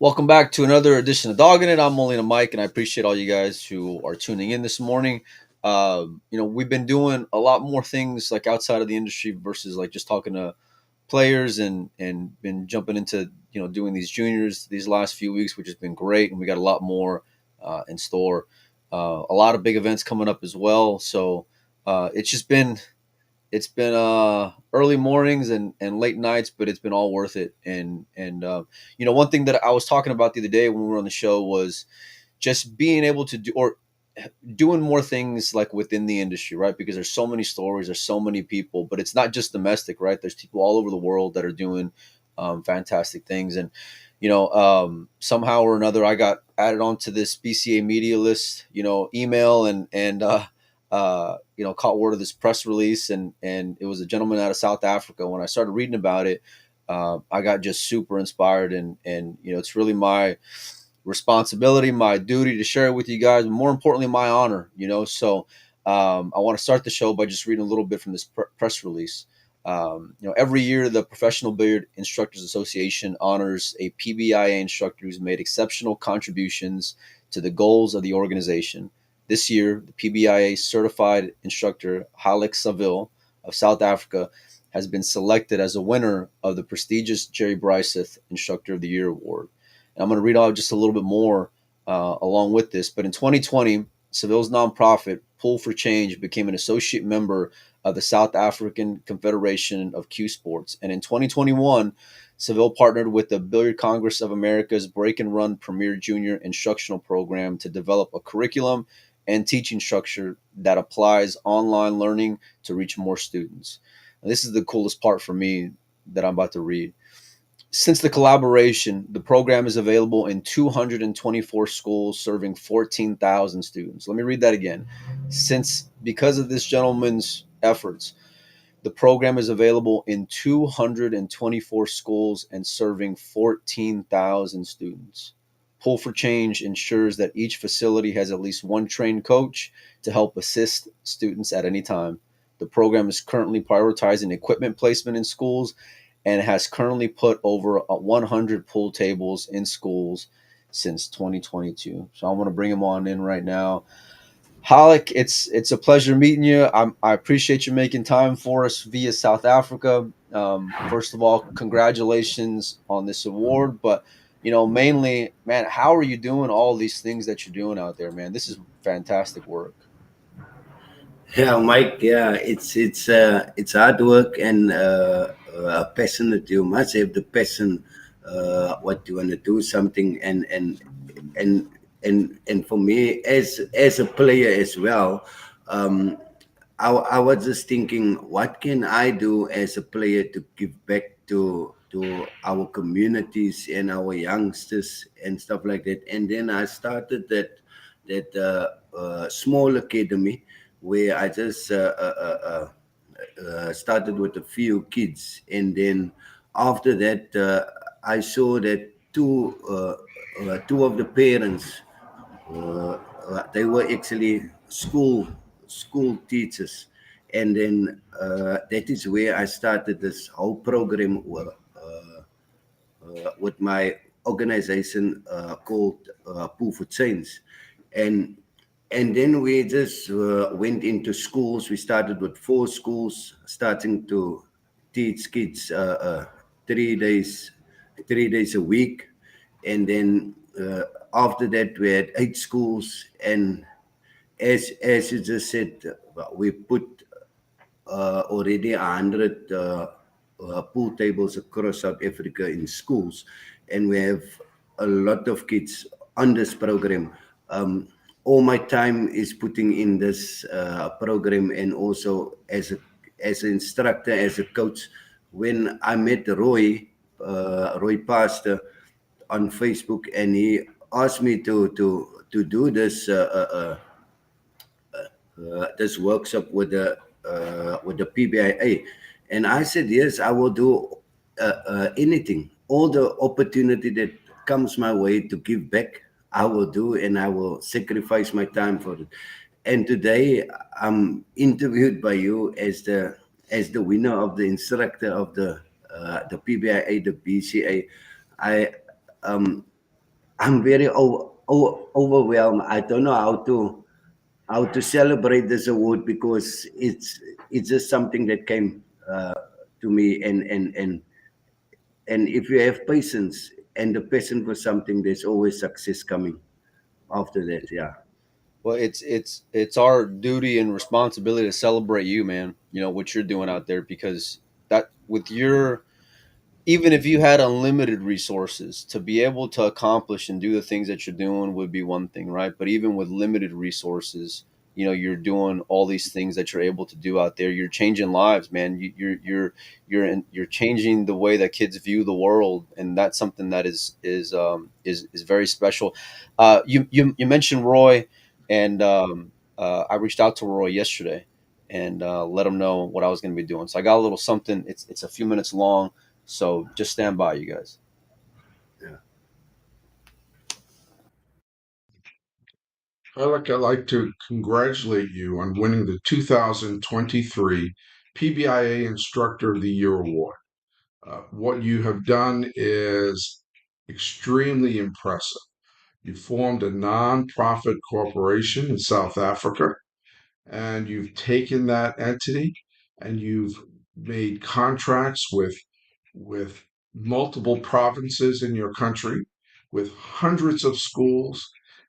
Welcome back to another edition of Doggin It. I'm Molina Mike, and I appreciate all you guys who are tuning in this morning. We've been doing a lot more things like outside of the industry versus like just talking to players and been jumping into doing these juniors these last few weeks, which has been great, and we got a lot more in store. A lot of big events coming up as well. So it's been early mornings and late nights, but it's been all worth it. And one thing that I was talking about the other day when we were on the show was just being able to do or doing more things like within the industry, right? Because there's so many stories, there's so many people, but it's not just domestic, right? There's people all over the world that are doing fantastic things. And somehow or another, I got added onto this BCA media list, email and caught word of this press release, and it was a gentleman out of South Africa. When I started reading about it, I got just super inspired, and it's really my responsibility, my duty to share it with you guys, but more importantly, my honor. I want to start the show by just reading a little bit from this press release. Every year the Professional Billiard Instructors Association honors a PBIA instructor who's made exceptional contributions to the goals of the organization. This year, the PBIA certified instructor Galiek Saville of South Africa has been selected as a winner of the prestigious Jerry Briesath Instructor of the Year award. And I'm going to read out just a little bit more along with this. But in 2020, Saville's nonprofit, Pull for Change, became an associate member of the South African Confederation of Cue Sports. And in 2021, Saville partnered with the Billiard Congress of America's Break and Run Premier Junior Instructional Program to develop a curriculum and teaching structure that applies online learning to reach more students. And this is the coolest part for me that I'm about to read. Since the collaboration, the program is available in 224 schools serving 14,000 students. Let me read that again. Because of this gentleman's efforts, the program is available in 224 schools and serving 14,000 students. Pull for Change ensures that each facility has at least one trained coach to help assist students at any time. The program is currently prioritizing equipment placement in schools and has currently put over 100 pool tables in schools since 2022. So I want to bring him on in right now. Galiek, it's a pleasure meeting you. I appreciate you making time for us via South Africa. First of all, congratulations on this award, but mainly, man, how are you doing all these things that you're doing out there, man? This is fantastic work. Yeah, Mike. Yeah, it's hard work and passionate. You must have the passion. What you want to do something and and for me as a player as well. Um, I was just thinking, what can I do as a player to give back to our communities and our youngsters and stuff like that. And then I started that small academy where I just started with a few kids, and then after that, I saw that two of the parents they were actually school teachers, and then that is where I started this whole program with my organization called Pool for Change, and and then we just went into schools. We started with 4 schools, starting to teach kids 3 days, 3 days a week, and then after that we had 8 schools, and as you just said, we put already 100 pool tables across South Africa in schools, and we have a lot of kids on this program. All my time is putting in this program, and also as an instructor, as a coach. When I met Roy Pastor on Facebook, and he asked me to do this workshop with the PBIA, and I said yes, I will do anything, all the opportunity that comes my way to give back. I will do, and I will sacrifice my time for it. And today I'm interviewed by you as the winner of the instructor of the PBIA, the BCA. I um I'm very overwhelmed. I don't know how to celebrate this award because it's just something that came to me, and if you have patience and the passion for something, there's always success coming after that. Yeah. Well, it's our duty and responsibility to celebrate you, man. You know what you're doing out there, because that with your, even if you had unlimited resources to be able to accomplish and do the things that you're doing would be one thing, right? But even with limited resources, you know, you're doing all these things that you're able to do out there. You're changing lives, man. You're changing the way that kids view the world, and that's something that is very special. You mentioned Roy, and I reached out to Roy yesterday and let him know what I was going to be doing. So I got a little something. It's a few minutes long, so just stand by, you guys. Yeah. I'd like to congratulate you on winning the 2023 PBIA Instructor of the Year Award. What you have done is extremely impressive. You formed a nonprofit corporation in South Africa, and you've taken that entity and you've made contracts with multiple provinces in your country, with hundreds of schools,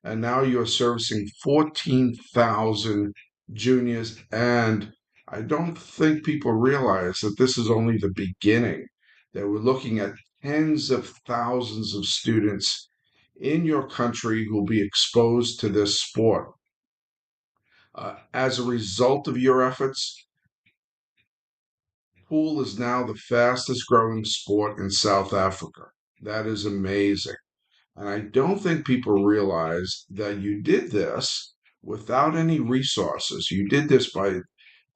and now you're servicing 14,000 juniors. And I don't think people realize that this is only the beginning, that we're looking at tens of thousands of students in your country who will be exposed to this sport. As a result of your efforts, pool is now the fastest growing sport in South Africa. That is amazing. And I don't think people realize that you did this without any resources. You did this by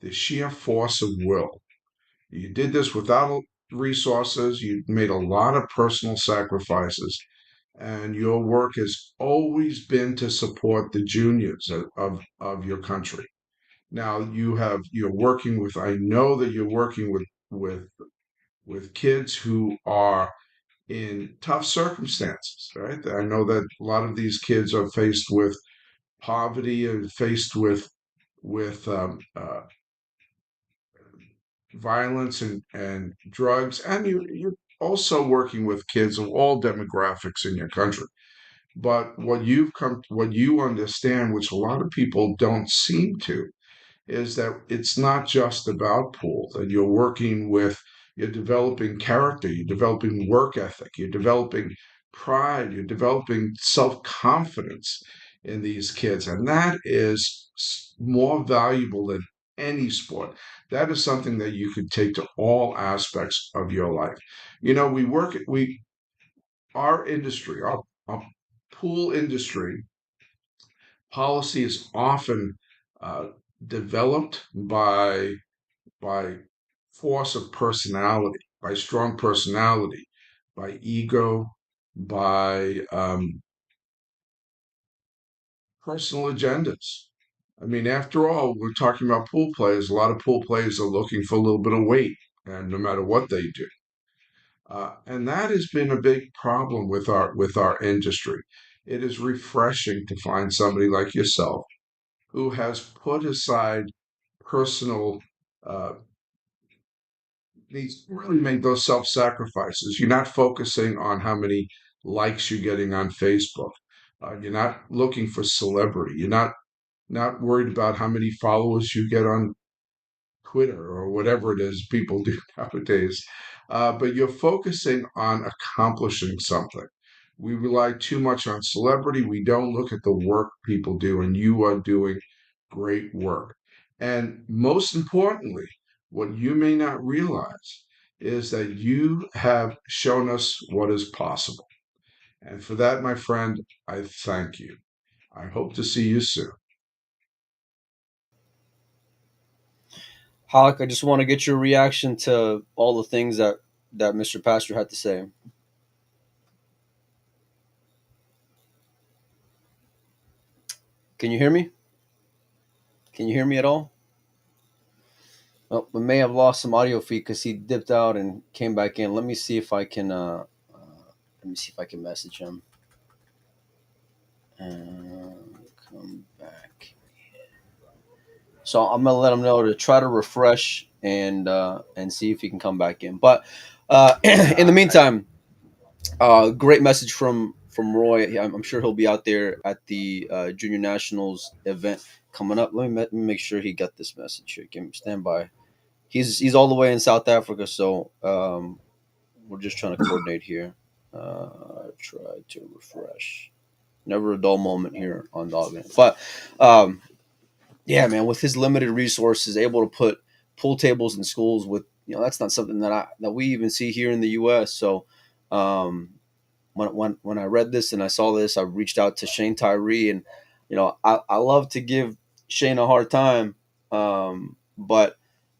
the sheer force of will. You did this without resources. You made a lot of personal sacrifices. And your work has always been to support the juniors of your country. Now you're working with, I know that you're working with kids who are in tough circumstances, right? I know that a lot of these kids are faced with poverty and faced with violence and drugs, and you're also working with kids of all demographics in your country. But what you understand, which a lot of people don't seem to, is that it's not just about pool, that you're developing character, you're developing work ethic, you're developing pride, you're developing self confidence in these kids. And that is more valuable than any sport. That is something that you could take to all aspects of your life. You know, our industry, our pool industry policy is often uh, developed by force of personality, by strong personality, by ego, by personal agendas. I mean, after all, we're talking about pool players. A lot of pool players are looking for a little bit of weight, and no matter what they do, and that has been a big problem with our industry. It is refreshing to find somebody like yourself who has put aside personal needs really made those self-sacrifices. You're not focusing on how many likes you're getting on Facebook. You're not looking for celebrity. You're not worried about how many followers you get on Twitter or whatever it is people do nowadays. But you're focusing on accomplishing something. We rely too much on celebrity. We don't look at the work people do, and you are doing great work. And most importantly, what you may not realize is that you have shown us what is possible. And for that, my friend, I thank you. I hope to see you soon. Halleck, I just want to get your reaction to all the things that Mr. Pastor had to say. Can you hear me? Can you hear me at all? Oh, we may have lost some audio feed because he dipped out and came back in. Let me see if I can. Let me see if I can message him. Come back. So I'm gonna let him know to try to refresh and see if he can come back in. But in the Yeah, meantime, great message from Roy. I'm sure he'll be out there at the Junior Nationals event coming up. Let me make sure he got this message here. Give him stand by. He's all the way in South Africa, so we're just trying to coordinate here. Try to refresh. Never a dull moment here on Doggin. But yeah, man, with his limited resources, able to put pool tables in schools with that's not something that we even see here in the U.S. So um, when I read this and I saw this, I reached out to Shane Tyree, and I love to give Shane a hard time, but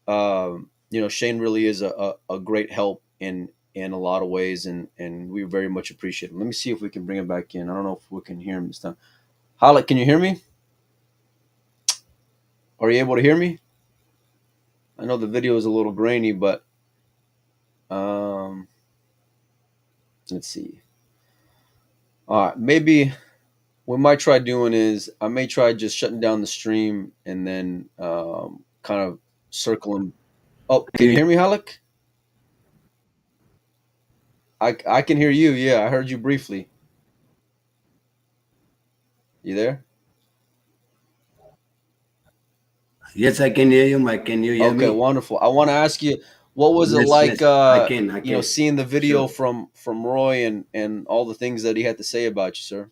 Shane really is a great help in a lot of ways, and we very much appreciate him. Let me see if we can bring him back in. I don't know if we can hear him this time. Halek, can you hear me? Are you able to hear me? I know the video is a little grainy, but um, let's see. All right, maybe what I might try doing is I may try just shutting down the stream and then kind of circling. Oh, can you hear me, Halek? I can hear you. Yeah, I heard you briefly. You there? yes, I can hear you, Mike. Can you hear Okay, me? wonderful. I want to ask you, what was it Yes, like? yes, I can, I can. Seeing the video Sure. from Roy and all the things that he had to say about you, sir.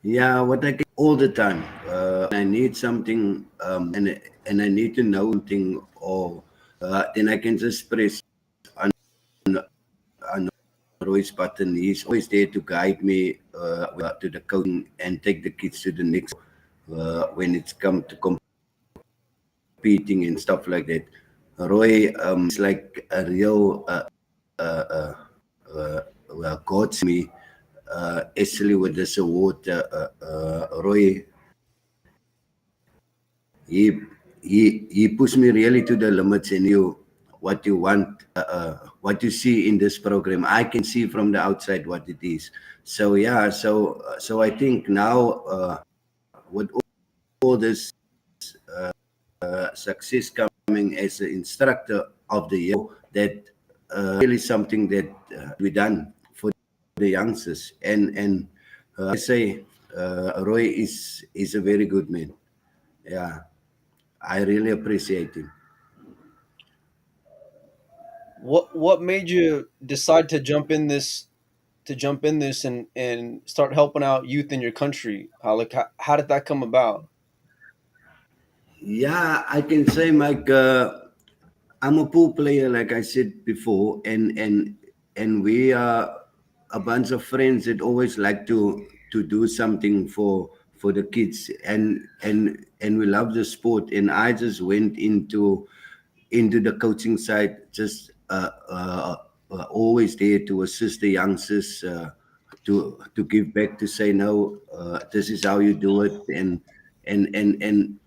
Yeah, what I can all the time. I need something, and I need to know something, or then I can just press on on Roy's button. He's always there to guide me to the coaching and take the kids to the next when it's come to competing and stuff like that. Roy is like a real uh, uh, God to me, especially with this award. Roy, he he pushed me really to the limits, and what you want, what you see in this program. I can see from the outside what it is. So yeah, so I think now with all this success coming as an instructor of the year, that really something that we done for the youngsters, and I say Roy is a very good man. Yeah, I really appreciate him. What made you decide to jump in this and start helping out youth in your country? How did that come about? Yeah, I can say, Mike. I'm a pool player, like I said before, and we are a bunch of friends that always like to do something for the kids, and we love the sport. And I just went into the coaching side, just always there to assist the youngsters, to give back, to say no, this is how you do it, and and and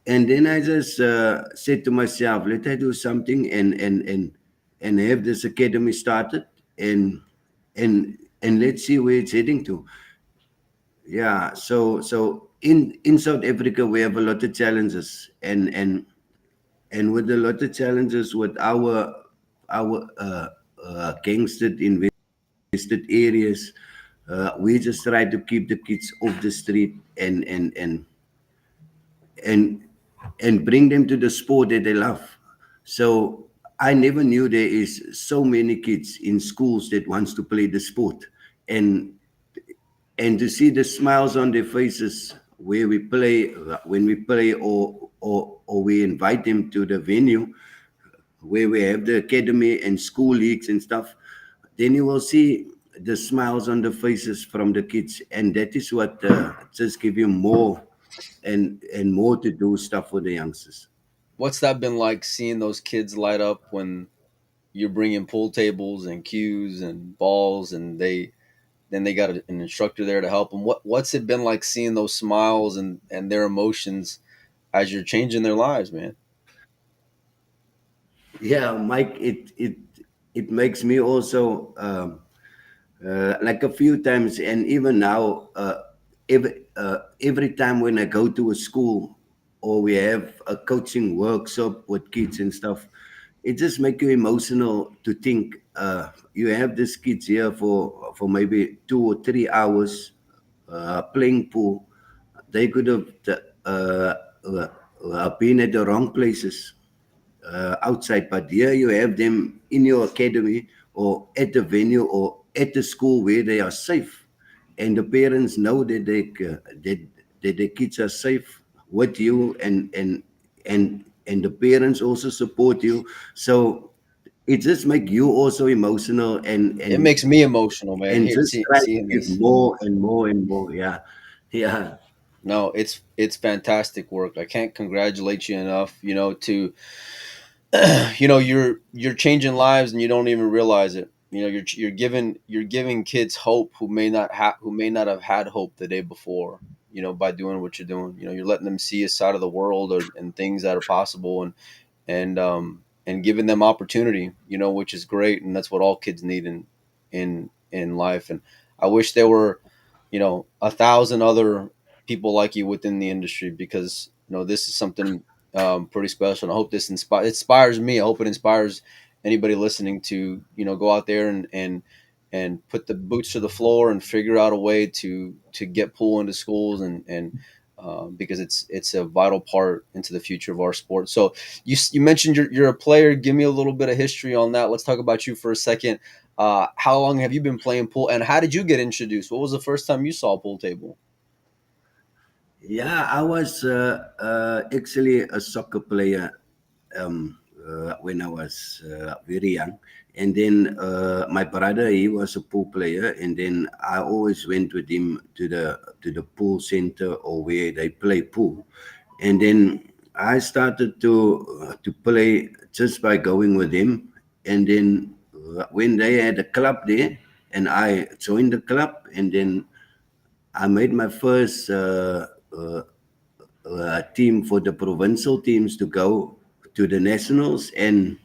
and then I just said to myself, let I do something and have this academy started, and let's see where it's heading to. Yeah, so in South Africa we have a lot of challenges, and with a lot of challenges with our gangstered invested areas, we just try to keep the kids off the street, and and bring them to the sport that they love. So I never knew there is so many kids in schools that wants to play the sport, and and to see the smiles on their faces where we play, when we play, or we invite them to the venue where we have the academy and school leagues and stuff, then you will see the smiles on the faces from the kids, and that is what just give you more and more to do stuff for the youngsters. What's that been like seeing those kids light up when you're bringing pool tables and cues and balls, and they got an instructor there to help them? What's it been like seeing those smiles and their emotions as you're changing their lives, man? Yeah, Mike, it makes me also like a few times, and even now, every time when I go to a school or we have a coaching workshop with kids and stuff, it just make you emotional to think you have these kids here for maybe 2 or 3 hours playing pool. They could have uh, uh, been at the wrong places outside, but here you have them in your academy or at the venue or at the school where they are safe, and the parents know that that the kids are safe with you, and the parents also support you. So it just make you also emotional, It makes me emotional, man. and Here, just try to seeing give this. more and more and more. Yeah, yeah, No, it's fantastic work. I can't congratulate you enough. To you're changing lives and you don't even realize it. You're giving kids hope who may not have had hope the day before. By doing what you're doing. You're letting them see a side of the world and things that are possible, and giving them opportunity. Which is great, and that's what all kids need in life. And I wish there were 1,000 other people like you within the industry, because this is something pretty special. And I hope this inspires me. I hope it inspires anybody listening to go out there and put the boots to the floor and figure out a way to get pool into schools, and because it's a vital part into the future of our sport. So you mentioned you're a player. Give me a little bit of history on that. Let's talk about you for a second. How long have you been playing pool, and how did you get introduced? What was the first time you saw a pool table? yeah. I was actually a soccer player when I was very young. And then my brother, he was a pool player, and then I always went with him to the pool center or where they play pool. And then I started to play just by going with him. And then when they had a club there, and I joined the club, and then I made my first team for the provincial teams to go to the nationals, and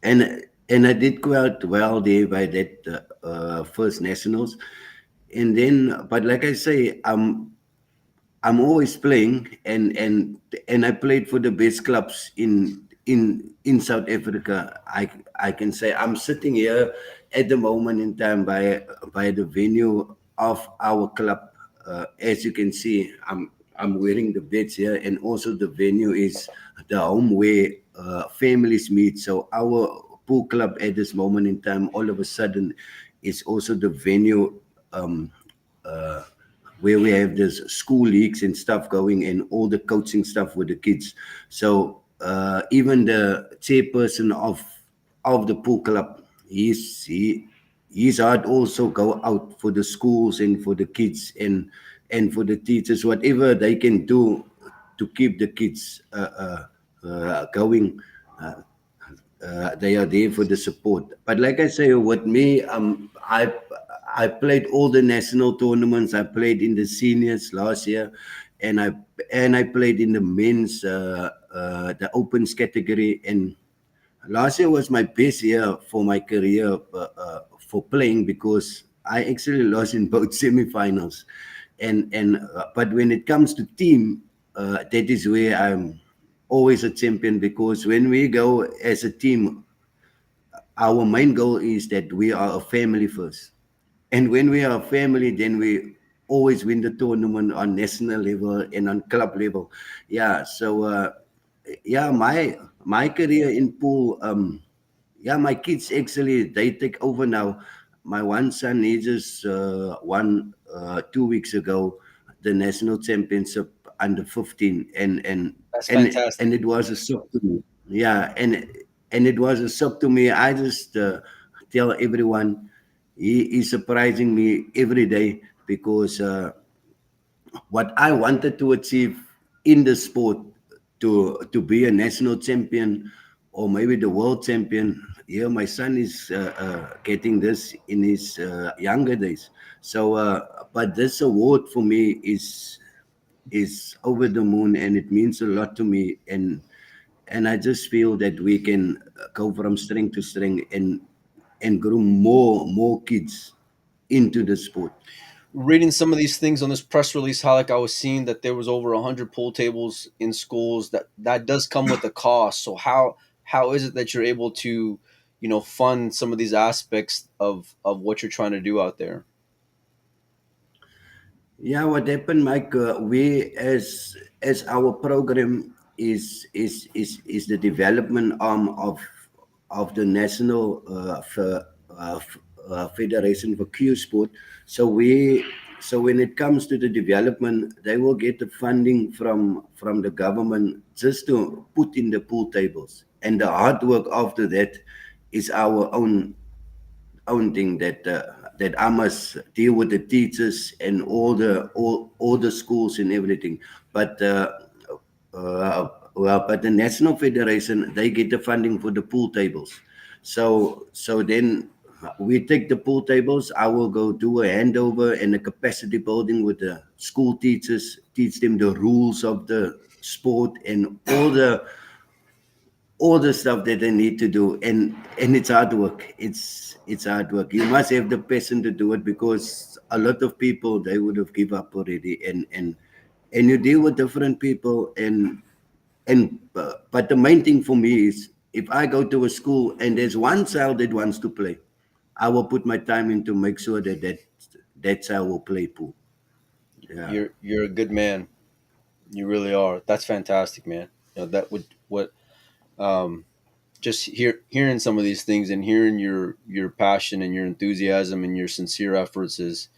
and I did quite well there by that first nationals. And then, but like I say, I'm always playing, and I played for the best clubs in South Africa. I can say I'm sitting here at the moment in time by the venue of our club. As you can see, I'm wearing the badge here, and also the venue is the home where families meet. So our pool club at this moment in time, all of a sudden, is also the venue. Um, uh, where we have this school leagues and stuff going, and all the coaching stuff with the kids. So even the chairperson of the pool club, his heart also go out for the schools and for the kids, and for the teachers, whatever they can do to keep the kids going. Uh, they are there for the support. But like I say, with me, I played all the national tournaments. I played in the seniors last year, and I played in the men's the opens category. And last year was my best year for my career for playing, because I actually lost in both semifinals. And but when it comes to team, that is where I'm always a champion, because when we go as a team, our main goal is that we are a family first. And when we are a family, then we always win the tournament on national level and on club level. Yeah. So yeah, my career in pool, yeah, my kids actually they take over now. My one son, he just won 2 weeks ago the national championship under 15, That's and fantastic. it was a shock to me. Yeah, and it was a shock to me. I just tell everyone he is surprising me every day, because what I wanted to achieve in the sport, to be a national champion or maybe the world champion. Here, my son is getting this in his younger days. So, but this award for me is over the moon, and it means a lot to me. And I just feel that we can go from strength to strength, and groom more kids into the sport. Reading some of these things on this press release, how like I was seeing that there was over 100 pool tables in schools. That does come with a cost. So how is it that you're able to, fund some of these aspects of what you're trying to do out there? Yeah, what happened, Mike? We as our program is the development arm of the national federation for Q sport. So when it comes to the development, they will get the funding from the government just to put in the pool tables, and the hard work after that is our own thing that I must deal with the teachers and all the schools and everything. But but the national federation, they get the funding for the pool tables. So then we take the pool tables. I will go do a handover and a capacity building with the school teachers, teach them the rules of the sport and all the stuff that they need to do, and it's hard work. It's hard work. You must have the passion to do it, because a lot of people, they would have give up already, and you deal with different people, and but the main thing for me is, if I go to a school and there's one child that wants to play, I will put my time in to make sure that child will play pool. Yeah. You're a good man. You really are. That's fantastic, man. That would what just hearing some of these things and hearing your passion and your enthusiasm and your sincere efforts is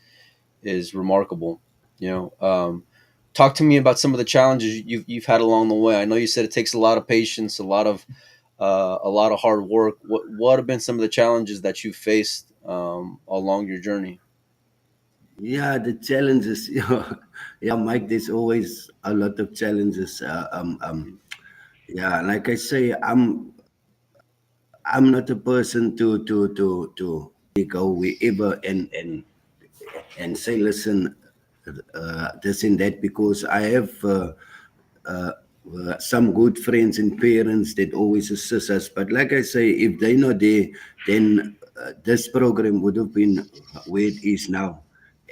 remarkable. You know, talk to me about some of the challenges you've had along the way. I know you said it takes a lot of patience, a lot of hard work. What have been some of the challenges that you faced along your journey? Yeah, the challenges. Yeah, Mike. There's always a lot of challenges. Yeah, like I say, I'm not a person to go wherever and say, listen, this and that, because I have uh, some good friends and parents that always assist us. But like I say, if they're not there, then this program would have been where it is now.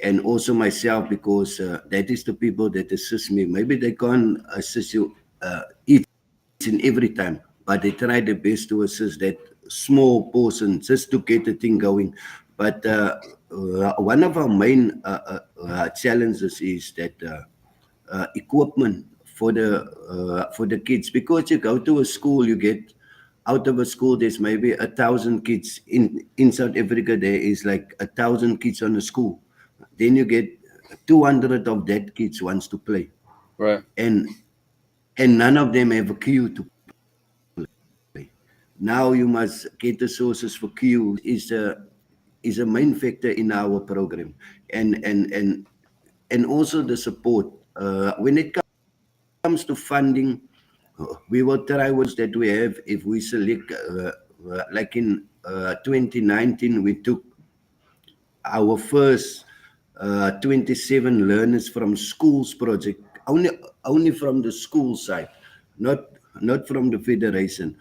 And also myself, because that is the people that assist me. Maybe they can't assist you each and every time, but they try their best to assist that small portion just to get the thing going. But one of our main challenges is that equipment for the kids, because you go to a school, you get out of a school, there's maybe 1,000 kids in South Africa. There is like 1,000 kids on a school. Then you get 200 of that kids wants to play, Right. and none of them have a queue to play. Now you must get the sources for queue is a main factor in our program, and and and and also the support. When it comes to funding, we will try what that we have. If we select, like in 2019, we took our first 27 learners from schools project, only from the school side, not from the federation.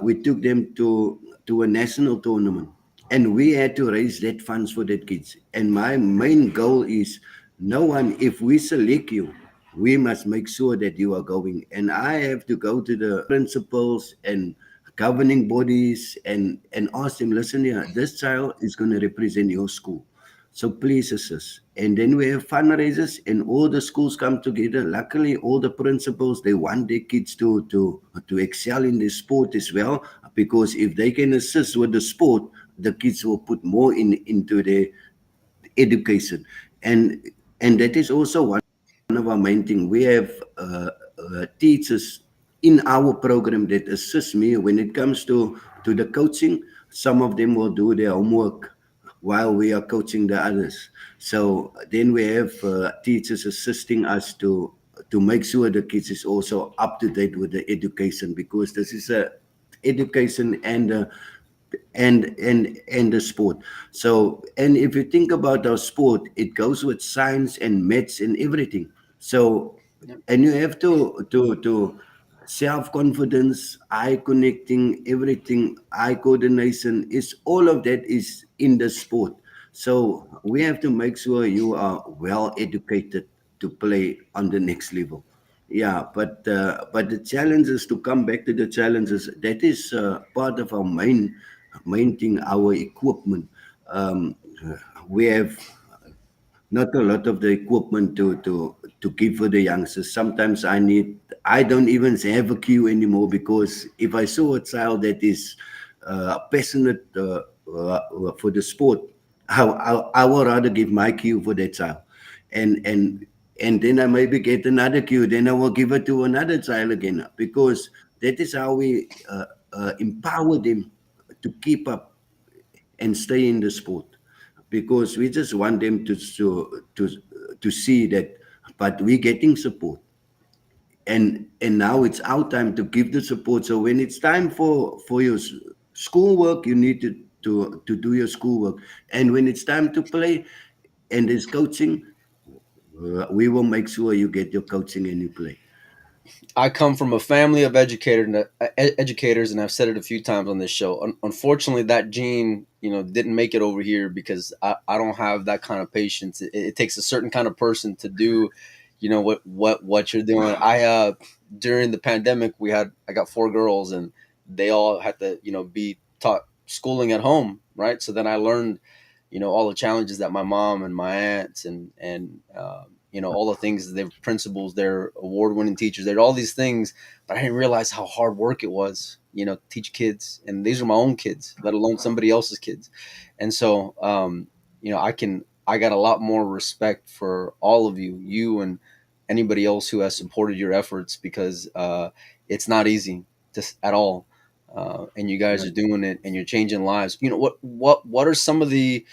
We took them to a national tournament, and we had to raise that funds for that kids. And my main goal is, no one, if we select you, we must make sure that you are going. And I have to go to the principals and governing bodies and ask them, listen here, this child is going to represent your school, so please assist. And then we have fundraisers, and all the schools come together. Luckily, all the principals, they want their kids to excel in the sport as well, because if they can assist with the sport, the kids will put more into their education. And that is also one of our main thing. We have teachers in our program that assist me when it comes to the coaching. Some of them will do their homework while we are coaching the others. So then we have teachers assisting us to make sure the kids is also up to date with the education, because this is a education and the sport. So, and if you think about our sport, it goes with science and maths and everything. So, Yep. and you have to self-confidence, eye connecting, everything, eye coordination, is all of that is in the sport. So we have to make sure you are well educated to play on the next level. Yeah, but the challenges, to come back to the challenges, that is part of our main thing, our equipment. Um, we have not a lot of the equipment to give for the youngsters. Sometimes I don't even have a cue anymore, because if I saw a child that is passionate for the sport, I would rather give my cue for that child, and and and then I maybe get another cue, then I will give it to another child again, because that is how we empower them to keep up and stay in the sport, because we just want them to see that, but we're getting support, and now it's our time to give the support. So when it's time for your schoolwork, you need to do your schoolwork, and when it's time to play and there's coaching, we will make sure you get your coaching and you play. I come from a family of educators, and I've said it a few times on this show. Unfortunately, that gene, didn't make it over here, because I don't have that kind of patience. It takes a certain kind of person to do, what you're doing. During the pandemic, I got four girls, and they all had to, be taught schooling at home, right? So then I learned, all the challenges that my mom and my aunts and all the things, their principals, their award-winning teachers, they're all these things, but I didn't realize how hard work it was, to teach kids, and these are my own kids, let alone somebody else's kids. And so, I got a lot more respect for all of you and anybody else who has supported your efforts, because it's not easy at all. And you guys are Right. doing it, and you're changing lives. What are some of the,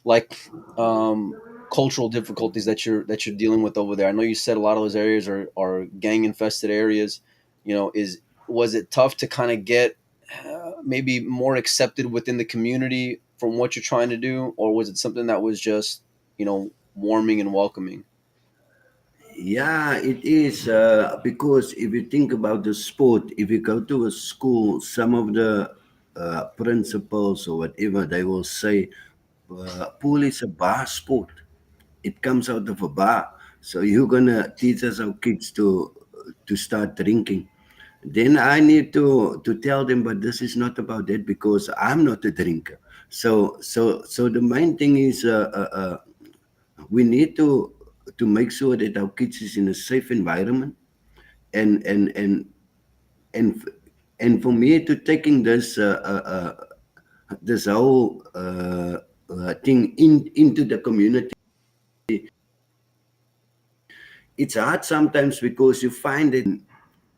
like, um, cultural difficulties that you're dealing with over there? I know you said a lot of those areas are gang infested areas. Is Was it tough to kind of get maybe more accepted within the community from what you're trying to do, or was it something that was just warming and welcoming? Yeah, it is, because if you think about the sport, if you go to a school, some of the principals or whatever, they will say, pool is a bar sport. It comes out of a bar. So you're gonna teach us our kids to start drinking. Then I need to tell them, but this is not about that, because I'm not a drinker. So the main thing is, we need to make sure that our kids is in a safe environment, and and and and and for me to taking this whole thing into the community, it's hard sometimes, because you find it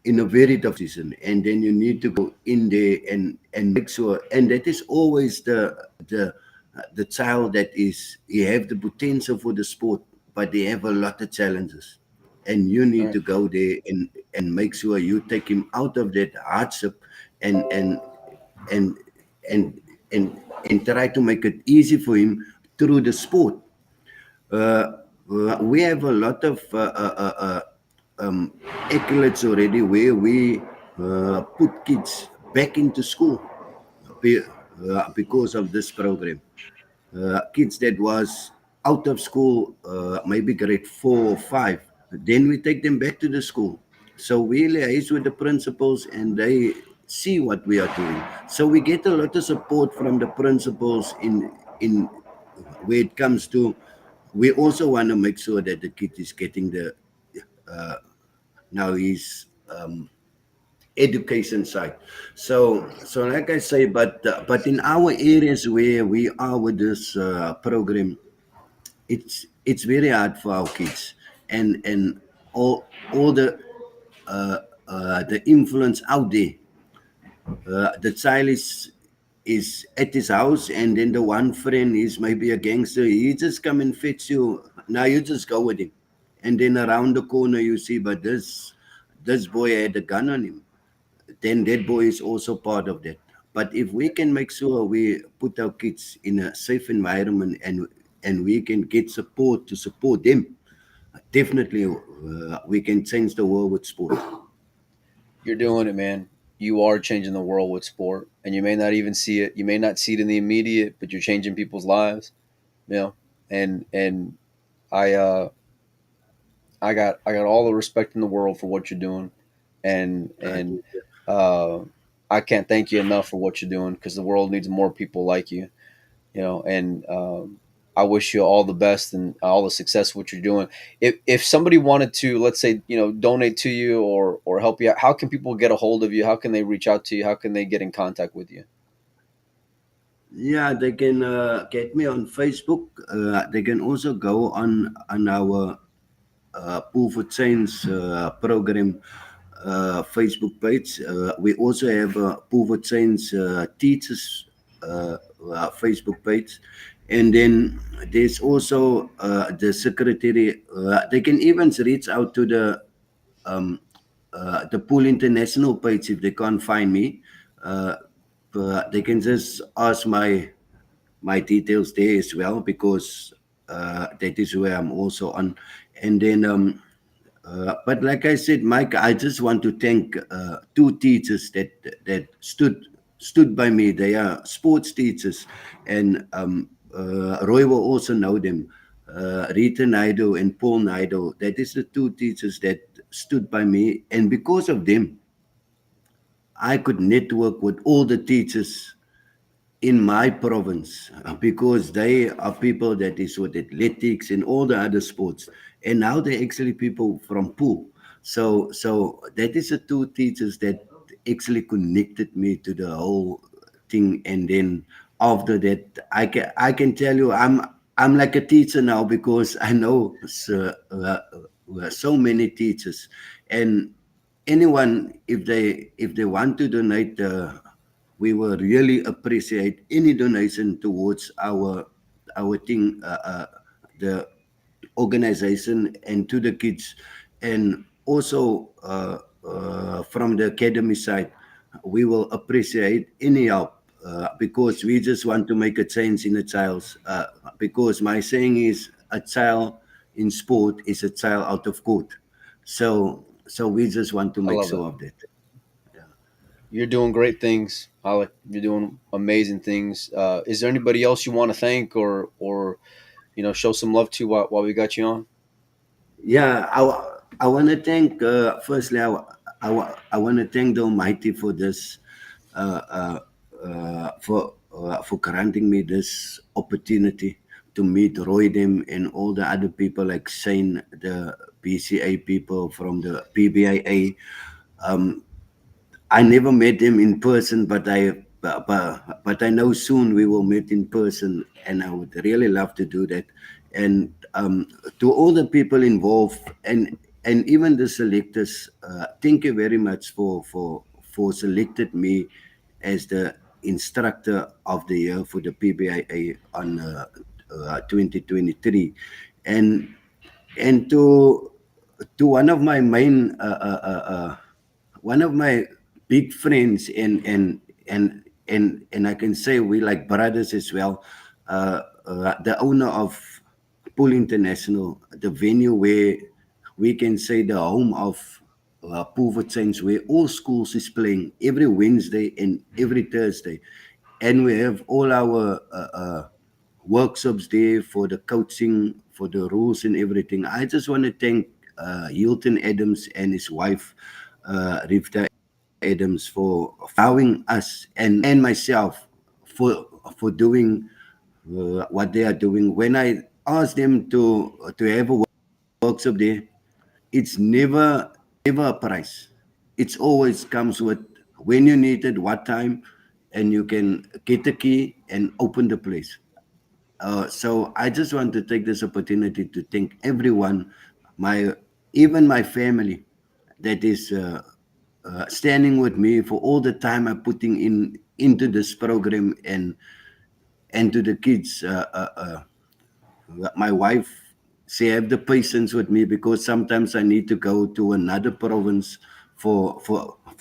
in a very tough season, and then you need to go in there and make sure, and that is always the child that is, he have the potential for the sport, but they have a lot of challenges, and you All need right. to go there and make sure you take him out of that hardship, and and and and and and try to make it easy for him through the sport. We have a lot of accolades already, where we put kids back into school because of this program. Kids that was out of school, maybe grade 4 or 5, then we take them back to the school. So we liaise with the principals, and they see what we are doing. So we get a lot of support from the principals in where it comes to. We also want to make sure that the kid is getting the uh, now his education side. So like I say, but in our areas where we are with this program, it's very hard for our kids, and all the influence out there. The child is at his house, and then the one friend is maybe a gangster. He just come and fetch you. Now you just go with him, and then around the corner you see, but this boy had a gun on him. Then that boy is also part of that. But if we can make sure we put our kids in a safe environment, and we can get support to support them, definitely we can change the world with sport. You're doing it, man. You are changing the world with sport, and you may not even see it. You may not see it in the immediate, but you're changing people's lives. You know, and I I got all the respect in the world for what you're doing, and uh, I can't thank you enough for what you're doing because the world needs more people like you. And I wish you all the best and all the success what you're doing. If somebody wanted to, let's say, donate to you or help you out, how can people get a hold of you? How can they reach out to you? How can they get in contact with you? Yeah, they can get me on Facebook. They can also go on our Pool for Change program Facebook page. We also have a Pool for Change teachers Facebook page. And then there's also the secretary. They can even reach out to um, the Pool International page if they can't find me. Uh, they can just ask my details there as well because that is where I'm also on. And then, but like I said, Mike, I just want to thank two teachers that stood by me. They are sports teachers, and Roy will also know them. Rita Naido and Paul Naido. That is the two teachers that stood by me, and because of them, I could network with all the teachers in my province because they are people that is with athletics and all the other sports, and now they're actually people from pool. So that is the two teachers that actually connected me to the whole thing. And then after that, I can tell you I'm like a teacher now because I know so many teachers. And anyone, if they want to donate, we will really appreciate any donation towards our thing, the organization, and to the kids. And also from the academy side, we will appreciate any help because we just want to make a change in a child's. Because my saying is, a child in sport is a child out of court. So we just want to I make love that. sure of that. You're doing great things, Alec. You're doing amazing things. Is there anybody else you want to thank or show some love to while we got you on? Yeah, I want to thank, firstly, I want to thank the Almighty for this, for granting me this opportunity to meet Roydem and all the other people like Shane, the BCA people from the PBIA. Um, I never met him in person, but I know soon we will meet in person, and I would really love to do that. And to all the people involved, and even the selectors, thank you very much for selected me as the instructor of the year for the PBIA on 2023. And and to one of my big friends, and I can say we like brothers as well. The owner of Pool International, the venue where we can say the home of Pool for Change, where all schools is playing every Wednesday and every Thursday, and we have all our workshops there for the coaching, for the rules and everything. I just want to thank Hilton Adams and his wife, Rivka Adams, for allowing us and myself for doing what they are doing. When I asked them to have a workshop there, it's never a price. It's always comes with when you need it, what time, and you can get the key and open the place. So I just want to take this opportunity to thank everyone, my even my family, that is standing with me for all the time I'm putting into this program, and to the kids. My wife, she have the patience with me because sometimes I need to go to another province for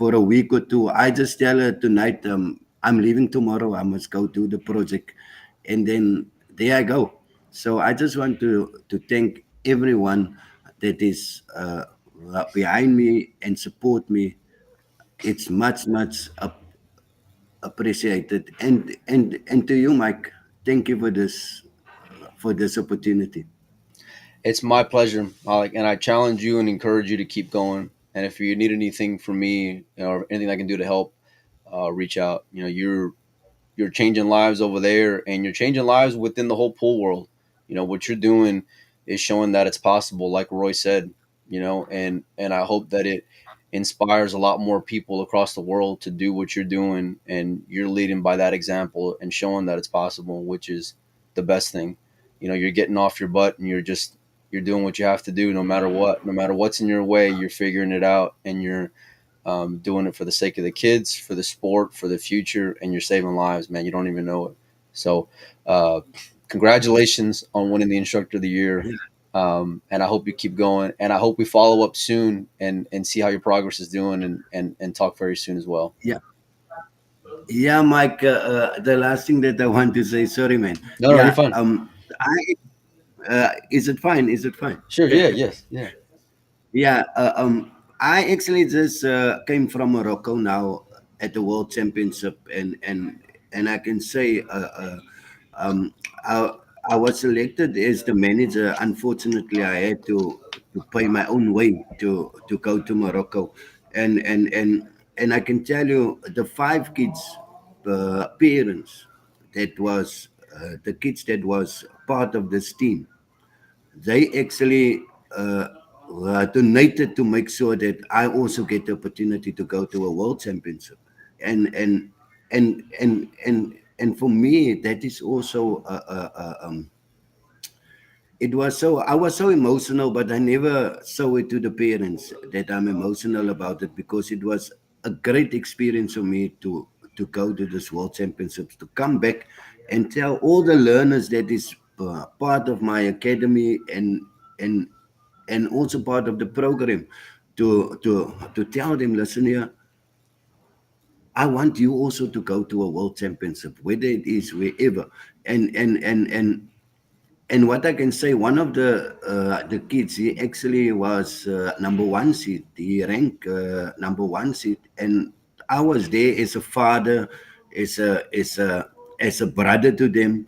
a week or two. I just tell her tonight, I'm leaving tomorrow. I must go do the project, and then there I go. So I just want to thank everyone that is behind me and support me it's much appreciated. And to you, Mike, thank you for this opportunity. It's my pleasure, Alec, and I challenge you and encourage you to keep going. And if you need anything from me, or anything I can do to help, reach out. You're changing lives over there, and you're changing lives within the whole pool world. What you're doing is showing that it's possible, like Roy said. And I hope that it inspires a lot more people across the world to do what you're doing, and you're leading by that example and showing that it's possible, which is the best thing. You're getting off your butt, and you're doing what you have to do, no matter what, no matter what's in your way. You're figuring it out, and you're doing it for the sake of the kids, for the sport, for the future, and you're saving lives, man. You don't even know it. So, uh, congratulations on winning the Instructor of the Year. Yeah, And I hope you keep going. And I hope we follow up soon and see how your progress is doing, and talk very soon as well. yeah, yeah, Mike. The last thing that I want to say, sorry, man. No, no, you're Yeah, fine. I is it fine? Is it fine? Sure. Yeah. Yes. Yeah. Yeah, I actually just came from Morocco now at the World Championship, and I can say um, I, I was selected as the manager. Unfortunately, I had to pay my own way to go to Morocco, and and and and I can tell you the five kids, parents that was the kids that was part of this team, they actually donated to make sure that I also get the opportunity to go to a world championship, and and and for me that is also it was so I was so emotional, but I never show it to the parents that I'm emotional about it, because it was a great experience for me to go to this world championships, to come back and tell all the learners that is part of my academy, and and also part of the program, to tell them, listen here, I want you also to go to a world championship, whether it is wherever. And and what I can say, one of the kids, he actually was number one seed. He ranked number one seed, and I was there as a father, as a brother to them.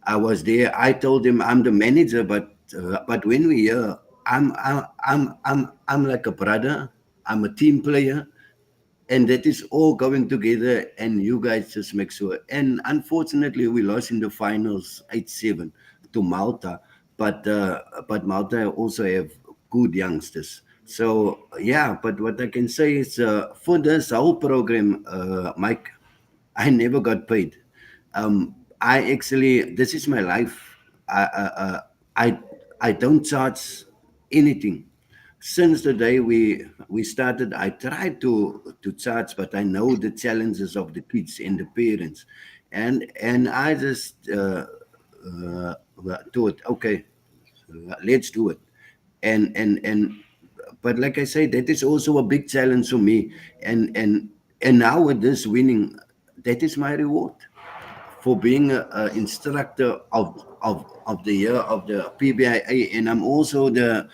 I was there. I told him I'm the manager, but when we here, I'm like a brother. I'm a team player, and that is all going together. And you guys just make sure. And unfortunately, we lost in the finals 8-7 to Malta, but Malta also have good youngsters. So yeah, but what I can say is for this whole program, Mike, I never got paid. I actually, this is my life. I I don't charge anything. Since the day we started, I tried to charge, but I know the challenges of the kids and the parents, and I just thought, okay, let's do it. And but like I say, that is also a big challenge for me. And now with this winning, that is my reward for being a instructor of the year of the PBIA, and I'm also the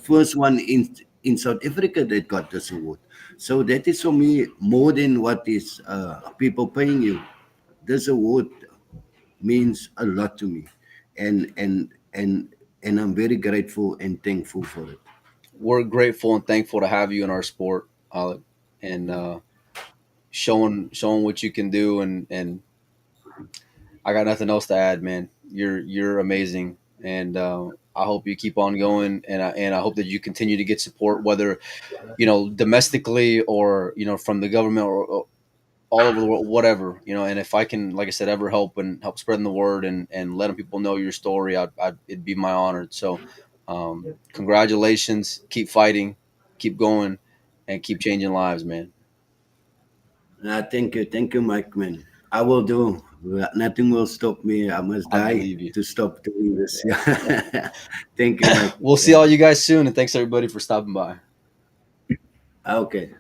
first one in South Africa that got this award. So that is for me more than what is people paying you. This award means a lot to me, and I'm very grateful and thankful for it. We're grateful and thankful to have you in our sport, Alec, and showing what you can do. And I got nothing else to add, man. You're amazing, and I hope you keep on going, and I hope that you continue to get support, whether domestically, or from the government, or all over the world, whatever. And if I can, like I said, ever help and help spreading the word, and letting people know your story, it'd be my honor. So, congratulations, keep fighting, keep going, and keep changing lives, man. Thank you, Mike, man. I will do. Nothing will stop me. I must I die believe you. to stop doing this. Thank you, Mike. We'll see Yeah. all you guys soon, and thanks everybody for stopping by. Okay.